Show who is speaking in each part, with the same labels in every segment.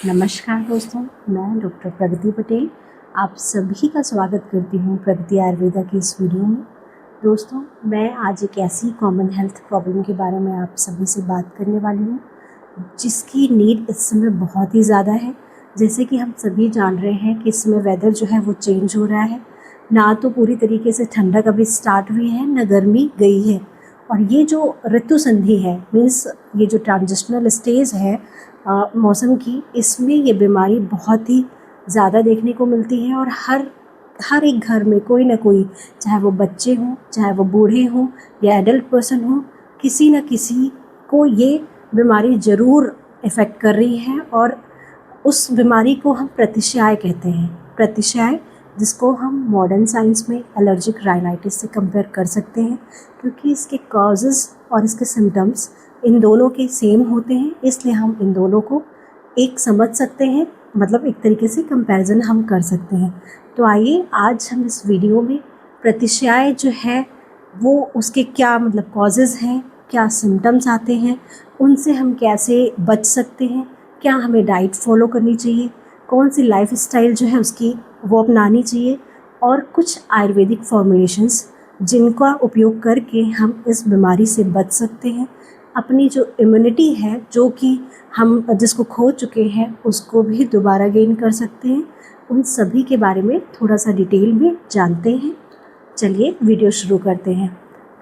Speaker 1: नमस्कार दोस्तों, मैं डॉक्टर प्रगति पटेल आप सभी का स्वागत करती हूँ प्रगति आयुर्वेदा की इस वीडियो में। दोस्तों, मैं आज एक ऐसी कॉमन हेल्थ प्रॉब्लम के बारे में आप सभी से बात करने वाली हूँ जिसकी नीड इस समय बहुत ही ज़्यादा है। जैसे कि हम सभी जान रहे हैं कि इस समय वेदर जो है वो चेंज हो रहा है, ना तो पूरी तरीके से ठंडक अभी स्टार्ट हुई है, ना गर्मी गई है। और ये जो ऋतु संधि है, मीन्स ये जो ट्रांजिशनल स्टेज है मौसम की, इसमें ये बीमारी बहुत ही ज़्यादा देखने को मिलती है। और हर एक घर में कोई ना कोई, चाहे वो बच्चे हों, चाहे वो बूढ़े हों या एडल्ट पर्सन हों, किसी न किसी को ये बीमारी ज़रूर इफ़ेक्ट कर रही है। और उस बीमारी को हम प्रतिशय कहते हैं। प्रतिशय, जिसको हम मॉडर्न साइंस में एलर्जिक राइनाइटिस से कंपेयर कर सकते हैं, क्योंकि इसके कॉजेज़ और इसके सिम्टम्स इन दोनों के सेम होते हैं, इसलिए हम इन दोनों को एक समझ सकते हैं, मतलब एक तरीके से कंपैरिजन हम कर सकते हैं। तो आइए आज हम इस वीडियो में प्रतिशय जो है वो उसके क्या मतलब कॉजेज़ हैं, क्या सिम्टम्स आते हैं, उनसे हम कैसे बच सकते हैं, क्या हमें डाइट फॉलो करनी चाहिए, कौन सी लाइफस्टाइल जो है उसकी वो अपनानी चाहिए, और कुछ आयुर्वेदिक फॉर्मुलेशंस जिनका उपयोग करके हम इस बीमारी से बच सकते हैं। अपनी जो इम्यूनिटी है, जो कि हम जिसको खो चुके हैं, उसको भी दोबारा गेन कर सकते हैं। उन सभी के बारे में थोड़ा सा डिटेल में जानते हैं। चलिए वीडियो शुरू करते हैं।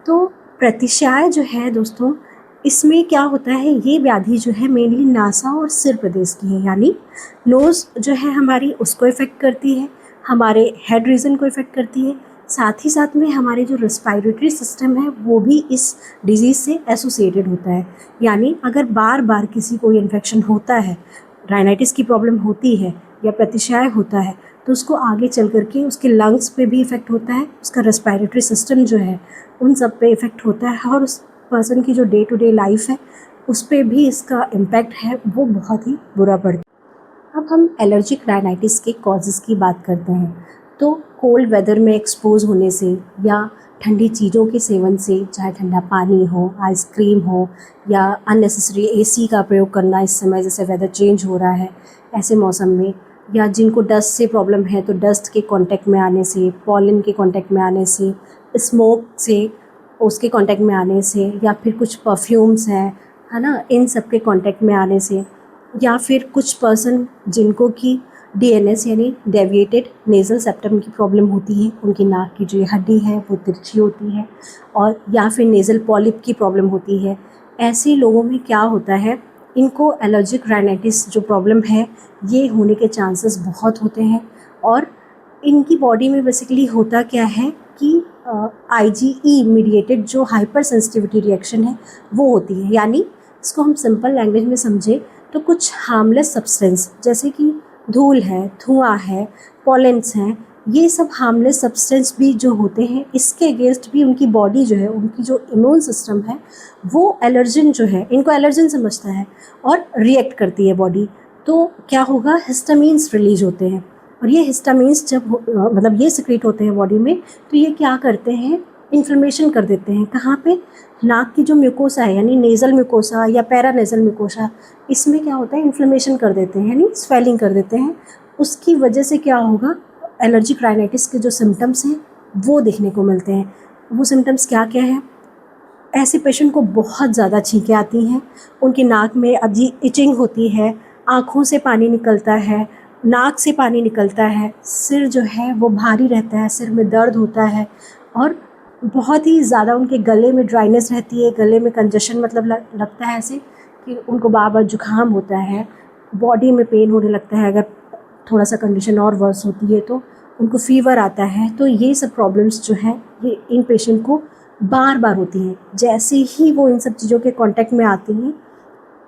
Speaker 1: तो प्रतिशय जो है दोस्तों, इसमें क्या होता है, ये व्याधि जो है मेनली नासा और सिर प्रदेश की है, यानी नोज़ जो है हमारी उसको इफ़ेक्ट करती है, हमारे हेड रीजन को इफ़ेक्ट करती है। साथ ही साथ में हमारे जो रेस्पिरेटरी सिस्टम है वो भी इस डिजीज़ से एसोसिएटेड होता है। यानी अगर बार बार किसी को इन्फेक्शन होता है, राइनाइटिस की प्रॉब्लम होती है या प्रतिशय होता है, तो उसको आगे चल करके उसके लंग्स पे भी इफ़ेक्ट होता है, उसका रेस्पिरेटरी सिस्टम जो है उन सब पे इफ़ेक्ट होता है, और उस पर्सन की जो डे टू डे लाइफ है उस पर भी इसका इम्पैक्ट है वो बहुत ही बुरा पड़ता है। अब हम एलर्जिक राइनाइटिस के कॉजेज़ की बात करते हैं। तो कोल्ड वेदर में एक्सपोज होने से या ठंडी चीज़ों के सेवन से, चाहे ठंडा पानी हो, आइसक्रीम हो, या अननेसेसरी एसी का प्रयोग करना इस समय जैसे वेदर चेंज हो रहा है ऐसे मौसम में, या जिनको डस्ट से प्रॉब्लम है तो डस्ट के कांटेक्ट में आने से, पॉलन के कांटेक्ट में आने से, स्मोक से उसके कांटेक्ट में आने से, या फिर कुछ परफ्यूम्स हैं, है ना, इन सब के कांटेक्ट में आने से, या फिर कुछ पर्सन जिनको कि डीएनएस यानी डेविएटेड नेज़ल सेप्टम की प्रॉब्लम होती है, उनकी नाक की जो ये हड्डी है वो तिरछी होती है, और या फिर नेज़ल पॉलिप की प्रॉब्लम होती है। ऐसे लोगों में क्या होता है, इनको एलर्जिक राइनाइटिस जो प्रॉब्लम है ये होने के चांसेस बहुत होते हैं। और इनकी बॉडी में बेसिकली होता क्या है कि आईजीई मीडिएटेड जो हाइपर सेंसिटिविटी रिएक्शन है वो होती है। यानी इसको हम सिंपल लैंग्वेज में समझें तो कुछ हार्मलेस सब्सटेंस जैसे कि धूल है, धुआं है, पॉलेंस हैं, ये सब हार्मलेस सब्सटेंस भी जो होते हैं, इसके अगेंस्ट भी उनकी बॉडी जो है, उनकी जो इम्यून सिस्टम है वो एलर्जन जो है, इनको एलर्जन समझता है और रिएक्ट करती है बॉडी। तो क्या होगा, हिस्टामीन्स रिलीज होते हैं, और ये हिस्टामीन्स जब मतलब ये सिक्रेट होते हैं बॉडी में, तो ये क्या करते हैं, इन्फ्लेमेशन कर देते हैं। कहाँ पे, नाक की जो म्यूकोसा है, यानी नेज़ल म्यूकोसा या पैरानेज़ल म्यूकोसा, इसमें क्या होता है, इन्फ्लेमेशन कर देते हैं, यानी स्वेलिंग कर देते हैं। उसकी वजह से क्या होगा, एलर्जिक राइनाइटिस के जो सिम्टम्स हैं वो देखने को मिलते हैं। वो सिम्टम्स क्या क्या हैं, ऐसे पेशेंट को बहुत ज़्यादा छींकें आती हैं, उनकी नाक में अजीब इचिंग होती है, आँखों से पानी निकलता है, नाक से पानी निकलता है, सिर जो है वो भारी रहता है, सिर में दर्द होता है, और बहुत ही ज़्यादा उनके गले में ड्राइनेस रहती है, गले में कंजेशन, मतलब लगता है ऐसे कि उनको बार बार जुकाम होता है, बॉडी में पेन होने लगता है, अगर थोड़ा सा कंडीशन और वर्स होती है तो उनको फीवर आता है। तो ये सब प्रॉब्लम्स जो हैं ये इन पेशेंट को बार बार होती हैं। जैसे ही वो इन सब चीज़ों के कांटेक्ट में आती हैं,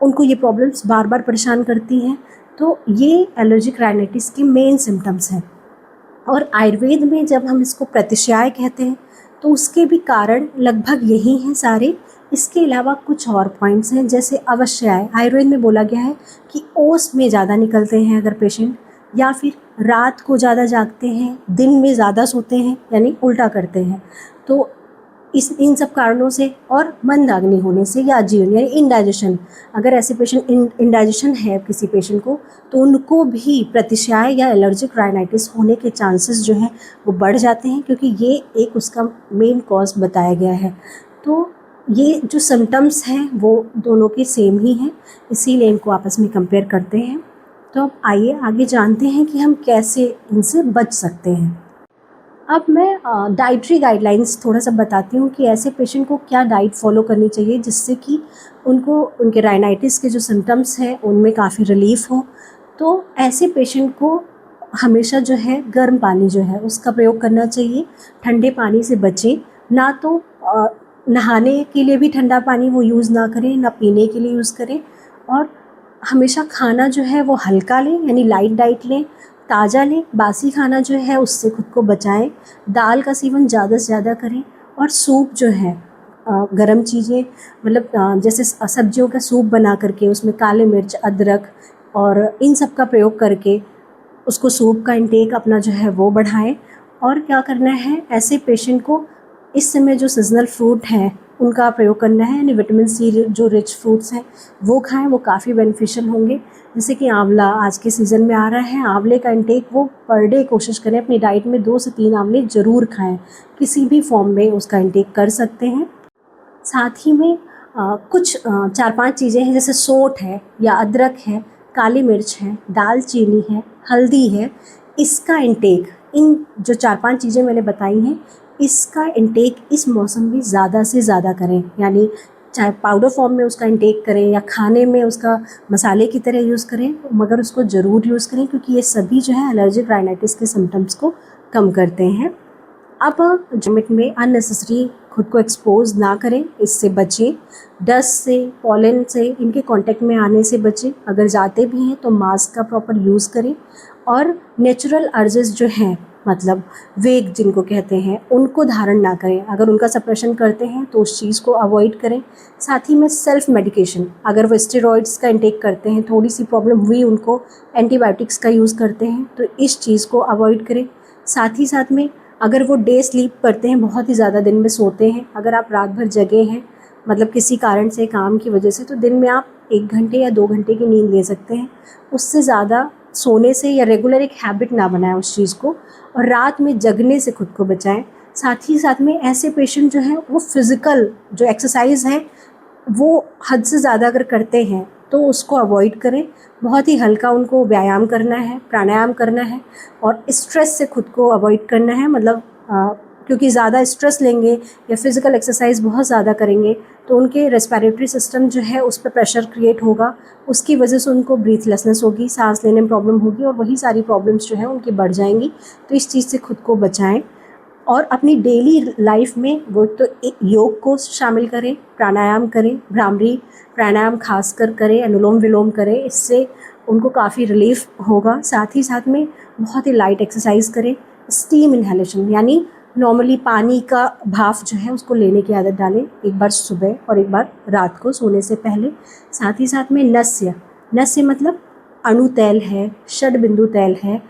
Speaker 1: उनको ये प्रॉब्लम्स बार बार परेशान करती हैं। तो ये एलर्जिक राइनाइटिस के मेन सिम्टम्स हैं। और आयुर्वेद में जब हम इसको प्रतिशय कहते हैं तो उसके भी कारण लगभग यही हैं सारे। इसके अलावा कुछ और पॉइंट्स हैं, जैसे अवश्याय, आयुर्वेद में बोला गया है कि ओस में ज़्यादा निकलते हैं अगर पेशेंट, या फिर रात को ज़्यादा जागते हैं, दिन में ज़्यादा सोते हैं, यानी उल्टा करते हैं। तो इस इन सब कारणों से, और मंदाग्नि होने से या अजीर्ण यानी इंडाइजेशन, अगर ऐसे पेशेंट इंडाइजेशन है किसी पेशेंट को, तो उनको भी प्रतिशाय या एलर्जिक राइनाइटिस होने के चांसेस जो हैं वो बढ़ जाते हैं, क्योंकि ये एक उसका मेन कॉज बताया गया है। तो ये जो सिम्टम्स हैं वो दोनों के सेम ही हैं, इसीलिए इनको आपस में कंपेयर करते हैं। तो अब आइए आगे जानते हैं कि हम कैसे इनसे बच सकते हैं। अब मैं डाइटरी गाइडलाइंस थोड़ा सा बताती हूँ कि ऐसे पेशेंट को क्या डाइट फॉलो करनी चाहिए जिससे कि उनको उनके राइनाइटिस के जो सिम्टम्स हैं उनमें काफ़ी रिलीफ हो। तो ऐसे पेशेंट को हमेशा जो है गर्म पानी जो है उसका प्रयोग करना चाहिए, ठंडे पानी से बचें। ना तो नहाने के लिए भी ठंडा पानी वो यूज़ ना करें, ना पीने के लिए यूज़ करें। और हमेशा खाना जो है वो हल्का लें, यानी लाइट डाइट लें, ताज़ा लें। बासी खाना जो है उससे खुद को बचाएं। दाल का सेवन ज़्यादा से ज़्यादा करें। और सूप जो है, गरम चीज़ें, मतलब जैसे सब्जियों का सूप बना करके उसमें काले मिर्च, अदरक और इन सब का प्रयोग करके उसको सूप का इंटेक अपना जो है वो बढ़ाएं। और क्या करना है, ऐसे पेशेंट को इस समय जो सीजनल फ्रूट हैं उनका प्रयोग करना है, यानी विटामिन सी जो रिच फ्रूट्स हैं वो खाएं, वो काफ़ी बेनिफिशियल होंगे। जैसे कि आंवला आज के सीज़न में आ रहा है, आंवले का इंटेक वो पर डे कोशिश करें अपनी डाइट में 2 से 3 आंवले ज़रूर खाएं, किसी भी फॉर्म में उसका इंटेक कर सकते हैं। साथ ही में कुछ 4-5 चीज़ें हैं, जैसे सोंठ है या अदरक है, काली मिर्च है, दालचीनी है, हल्दी है। इसका इंटेक, इन जो 4-5 चीज़ें मैंने बताई हैं, इसका इंटेक इस मौसम में ज़्यादा से ज़्यादा करें, यानी चाहे पाउडर फॉर्म में उसका इंटेक करें या खाने में उसका मसाले की तरह यूज़ करें, मगर उसको ज़रूर यूज़ करें, क्योंकि ये सभी जो है एलर्जिक राइनाइटिस के सिम्टम्स को कम करते हैं। अब लिमिट में अननेसेसरी खुद को एक्सपोज ना करें, इससे बचें। डस्ट से, पॉलन से, इनके कांटेक्ट में आने से बचें। अगर जाते भी हैं तो मास्क का प्रॉपर यूज़ करें। और नेचुरल अर्जेस जो हैं, मतलब वेग जिनको कहते हैं, उनको धारण ना करें। अगर उनका सप्रेशन करते हैं तो उस चीज़ को अवॉइड करें। साथ ही में सेल्फ मेडिकेशन, अगर वो स्टेरॉइड्स का इंटेक करते हैं, थोड़ी सी प्रॉब्लम हुई उनको, एंटीबायोटिक्स का यूज़ करते हैं, तो इस चीज़ को अवॉइड करें। साथ ही साथ में अगर वो डे स्लीप करते हैं, बहुत ही ज़्यादा दिन में सोते हैं, अगर आप रात भर जगे हैं, मतलब किसी कारण से, काम की वजह से, तो दिन में आप 1 घंटे या 2 घंटे की नींद ले सकते हैं। उससे ज़्यादा सोने से, या रेगुलर एक हैबिट ना बनाएं उस चीज़ को, और रात में जगने से खुद को बचाएं। साथ ही साथ में ऐसे पेशेंट जो हैं वो फिज़िकल जो एक्सरसाइज है वो हद से ज़्यादा अगर करते हैं तो उसको अवॉइड करें। बहुत ही हल्का उनको व्यायाम करना है, प्राणायाम करना है, और स्ट्रेस से खुद को अवॉइड करना है। मतलब क्योंकि ज़्यादा स्ट्रेस लेंगे या फिज़िकल एक्सरसाइज बहुत ज़्यादा करेंगे तो उनके रेस्पिरेटरी सिस्टम जो है उस पर प्रेशर क्रिएट होगा, उसकी वजह से उनको ब्रीथलेसनेस होगी, सांस लेने में प्रॉब्लम होगी, और वही सारी प्रॉब्लम्स जो है उनकी बढ़ जाएंगी। तो इस चीज़ से खुद को बचाएं। और अपनी डेली लाइफ में वो तो एक योग को शामिल करें, प्राणायाम करें, भ्रामरी प्राणायाम खासकर करें, अनुलोम विलोम करें, इससे उनको काफ़ी रिलीफ होगा। साथ ही साथ में बहुत ही लाइट एक्सरसाइज करें। स्टीम इन्हेलेशन, यानी नॉर्मली पानी का भाप जो है उसको लेने की आदत डालें, एक बार सुबह और एक बार रात को सोने से पहले। साथ ही साथ में नस्य मतलब अणु तैल है, षडबिंदु तैल है,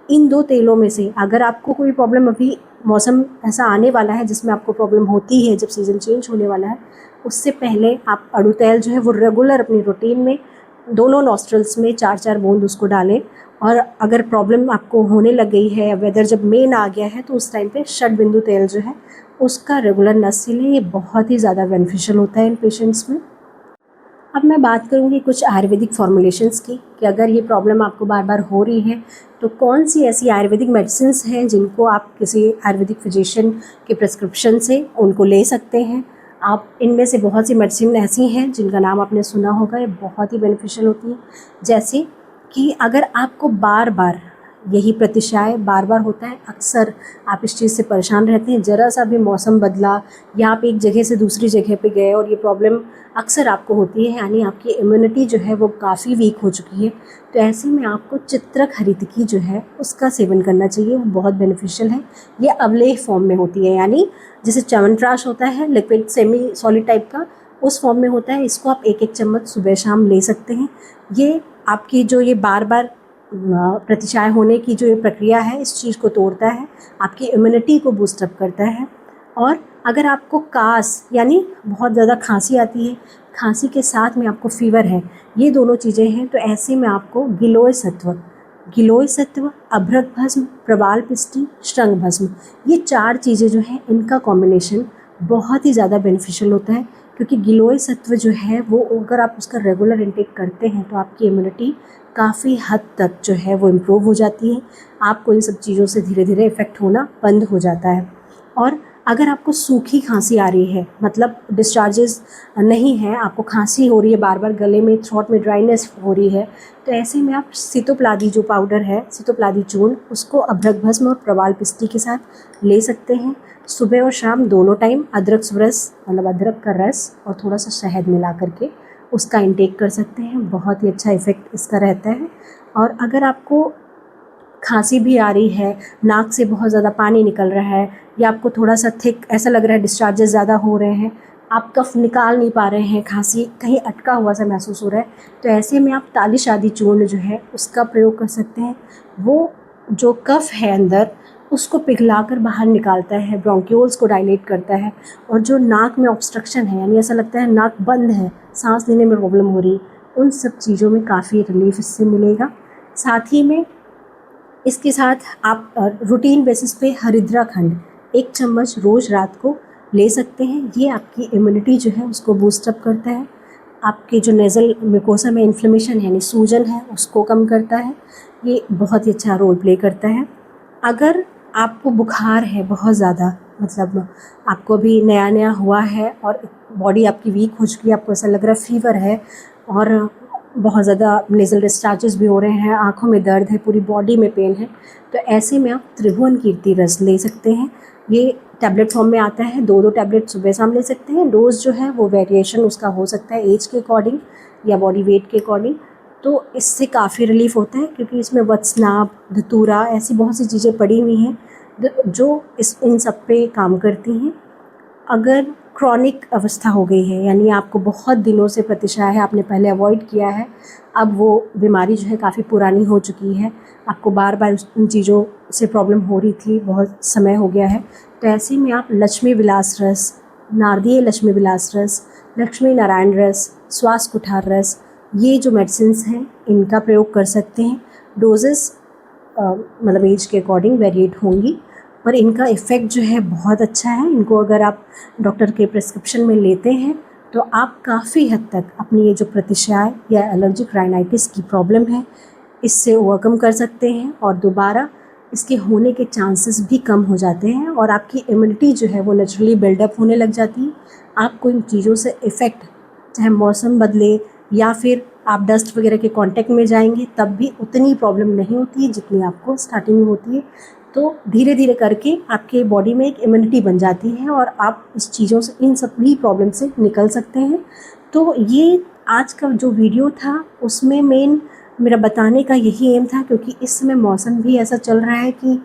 Speaker 1: इन 2 तेलों में से अगर आपको कोई प्रॉब्लम, अभी मौसम ऐसा आने वाला है जिसमें आपको प्रॉब्लम होती है, जब सीज़न चेंज होने वाला है, उससे पहले आप अणु तैल जो है वो रेगुलर अपनी रूटीन में दोनों नॉस्ट्रल्स में 4-4 बूंद उसको डालें। और अगर प्रॉब्लम आपको होने लग गई है, वेदर जब मेन आ गया है, तो उस टाइम पे षडबिंदु तेल जो है उसका रेगुलर नस्य लें। ये बहुत ही ज़्यादा बेनिफिशियल होता है इन पेशेंट्स में। अब मैं बात करूँगी कुछ आयुर्वेदिक फॉर्मुलेशंस की, कि अगर ये प्रॉब्लम आपको बार बार हो रही है तो कौन सी ऐसी आयुर्वेदिक मेडिसिन्स हैं जिनको आप किसी आयुर्वेदिक फिजिशियन के प्रिस्क्रिप्शन से उनको ले सकते हैं। आप इनमें से बहुत सी मेडिसिन ऐसी हैं जिनका नाम आपने सुना होगा, ये बहुत ही बेनिफिशियल होती हैं। जैसे कि अगर आपको बार बार यही प्रतिशाय बार बार होता है, अक्सर आप इस चीज़ से परेशान रहते हैं, ज़रा सा भी मौसम बदला या आप एक जगह से दूसरी जगह पे गए और ये प्रॉब्लम अक्सर आपको होती है, यानी आपकी इम्यूनिटी जो है वो काफ़ी वीक हो चुकी है, तो ऐसे में आपको चित्रक हरितकी जो है उसका सेवन करना चाहिए। वो बहुत बेनिफिशियल है। ये अवलेह फॉर्म में होती है, यानी जैसे च्यवनप्राश होता है लिक्विड सेमी सॉलिड टाइप का, उस फॉर्म में होता है। इसको आप 1-1 चम्मच सुबह शाम ले सकते हैं। ये आपकी जो ये बार बार प्रतिशाय होने की जो ये प्रक्रिया है, इस चीज़ को तोड़ता है, आपकी इम्यूनिटी को बूस्टअप करता है। और अगर आपको कास यानी बहुत ज़्यादा खांसी आती है, खांसी के साथ में आपको फ़ीवर है, ये दोनों चीज़ें हैं, तो ऐसे में आपको गिलोय सत्व, अभ्रक भस्म, प्रवाल पिष्टी, श्रृंग भस्म, ये 4 चीज़ें जो हैं इनका कॉम्बिनेशन बहुत ही ज़्यादा बेनिफिशियल होता है। क्योंकि गिलोय सत्व जो है वो अगर आप उसका रेगुलर इंटेक करते हैं तो आपकी इम्यूनिटी काफ़ी हद तक जो है वो इम्प्रूव हो जाती है। आपको इन सब चीज़ों से धीरे धीरे इफ़ेक्ट होना बंद हो जाता है। और अगर आपको सूखी खांसी आ रही है, मतलब डिस्चार्जेस नहीं है, आपको खांसी हो रही है, बार बार गले में, थ्रोट में ड्राइनेस हो रही है, तो ऐसे में आप सितोप्लादी जो पाउडर है, सितोप्लादी चूर्ण, उसको अभ्रक भस्म और प्रवाल पिष्टी के साथ ले सकते हैं। सुबह और शाम दोनों टाइम अदरक रस, मतलब अदरक का रस और थोड़ा सा शहद मिला करके उसका इंटेक कर सकते हैं। बहुत ही अच्छा इफ़ेक्ट इसका रहता है। और अगर आपको खांसी भी आ रही है, नाक से बहुत ज़्यादा पानी निकल रहा है, या आपको थोड़ा सा थिक ऐसा लग रहा है, डिस्चार्जेस ज़्यादा हो रहे हैं, आप कफ निकाल नहीं पा रहे हैं, खांसी कहीं अटका हुआ सा महसूस हो रहा है, तो ऐसे में आप तालिश आदि चूर्ण जो है उसका प्रयोग कर सकते हैं। वो जो कफ है अंदर उसको पिघलाकर बाहर निकालता है, ब्रोंक्यूल्स को डायलेट करता है, और जो नाक में ऑब्स्ट्रक्शन है, यानी ऐसा लगता है नाक बंद है, सांस लेने में प्रॉब्लम हो रही, उन सब चीज़ों में काफ़ी रिलीफ इससे मिलेगा। साथ ही में इसके साथ आप रूटीन बेसिस पे हरिद्रा खंड 1 चम्मच रोज़ रात को ले सकते हैं। ये आपकी इम्यूनिटी जो है उसको बूस्टअप करता है, आपके जो नेज़ल म्यूकोसा में इन्फ्लेमेशन है यानी सूजन है उसको कम करता है। ये बहुत ही अच्छा रोल प्ले करता है। अगर आपको बुखार है बहुत ज़्यादा, मतलब आपको अभी नया नया हुआ है और बॉडी आपकी वीक हो चुकी है, आपको ऐसा लग रहा है फीवर है और बहुत ज़्यादा नेज़ल डिस्चार्जेस भी हो रहे हैं, आँखों में दर्द है, पूरी बॉडी में पेन है, तो ऐसे में आप त्रिभुवन कीर्ति रस ले सकते हैं। ये टैबलेट फॉर्म में आता है, 2-2 टैबलेट सुबह शाम ले सकते हैं। डोज़ जो है वो वेरिएशन उसका हो सकता है एज के अकॉर्डिंग या बॉडी वेट के अकॉर्डिंग। तो इससे काफ़ी रिलीफ होता है, क्योंकि इसमें वत्सनाभ, धतूरा, ऐसी बहुत सी चीज़ें पड़ी हुई हैं जो इन सब पे काम करती हैं। अगर क्रॉनिक अवस्था हो गई है, यानी आपको बहुत दिनों से प्रतिशाय है, आपने पहले अवॉइड किया है, अब वो बीमारी जो है काफ़ी पुरानी हो चुकी है, आपको बार बार उन चीज़ों से प्रॉब्लम हो रही थी, बहुत समय हो गया है, तो ऐसे में आप लक्ष्मी विलास रस, नारदीय लक्ष्मी विलास रस, लक्ष्मी नारायण रस, श्वास कुठार रस, ये जो मेडिसिन्स हैं इनका प्रयोग कर सकते हैं। डोजेस मतलब एज के अकॉर्डिंग वेरिएट होंगी, पर इनका इफ़ेक्ट जो है बहुत अच्छा है। इनको अगर आप डॉक्टर के प्रिस्क्रिप्शन में लेते हैं तो आप काफ़ी हद तक अपनी ये जो प्रतिशाय या एलर्जिक राइनाइटिस की प्रॉब्लम है इससे ओवरकम कर सकते हैं, और दोबारा इसके होने के चांसेस भी कम हो जाते हैं, और आपकी इम्यूनिटी जो है वो नेचुरली बिल्डअप होने लग जाती है। आपको इन चीज़ों से इफ़ेक्ट, चाहे मौसम बदले या फिर आप डस्ट वगैरह के कांटेक्ट में जाएंगे, तब भी उतनी प्रॉब्लम नहीं होती है जितनी आपको स्टार्टिंग में होती है। तो धीरे धीरे करके आपके बॉडी में एक इम्यूनिटी बन जाती है और आप इस चीज़ों से, इन सभी प्रॉब्लम से निकल सकते हैं। तो ये आज का जो वीडियो था उसमें मेन मेरा बताने का यही एम था, क्योंकि इस समय मौसम भी ऐसा चल रहा है कि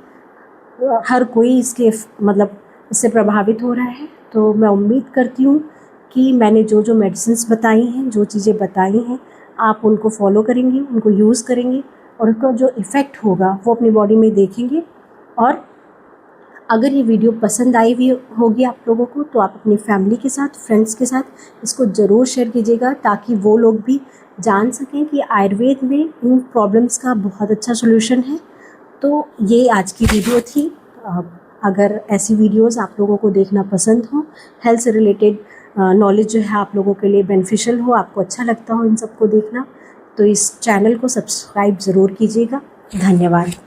Speaker 1: हर कोई इसके मतलब इससे प्रभावित हो रहा है। तो मैं उम्मीद करती हूँ कि मैंने जो जो मेडिसिन्स बताई हैं, जो चीज़ें बताई हैं, आप उनको फॉलो करेंगे, उनको यूज़ करेंगे, और उसका जो इफ़ेक्ट होगा वो अपनी बॉडी में देखेंगे। और अगर ये वीडियो पसंद आई हुई होगी आप लोगों को, तो आप अपनी फैमिली के साथ, फ्रेंड्स के साथ इसको ज़रूर शेयर कीजिएगा, ताकि वो लोग भी जान सकें कि आयुर्वेद में इन प्रॉब्लम्स का बहुत अच्छा सॉल्यूशन है। तो ये आज की वीडियो थी। अगर ऐसी वीडियोस आप लोगों को देखना पसंद हो, हेल्थ से रिलेटेड नॉलेज जो है आप लोगों के लिए बेनिफिशियल हो, आपको अच्छा लगता हो इन सबको देखना, तो इस चैनल को सब्सक्राइब ज़रूर कीजिएगा। धन्यवाद।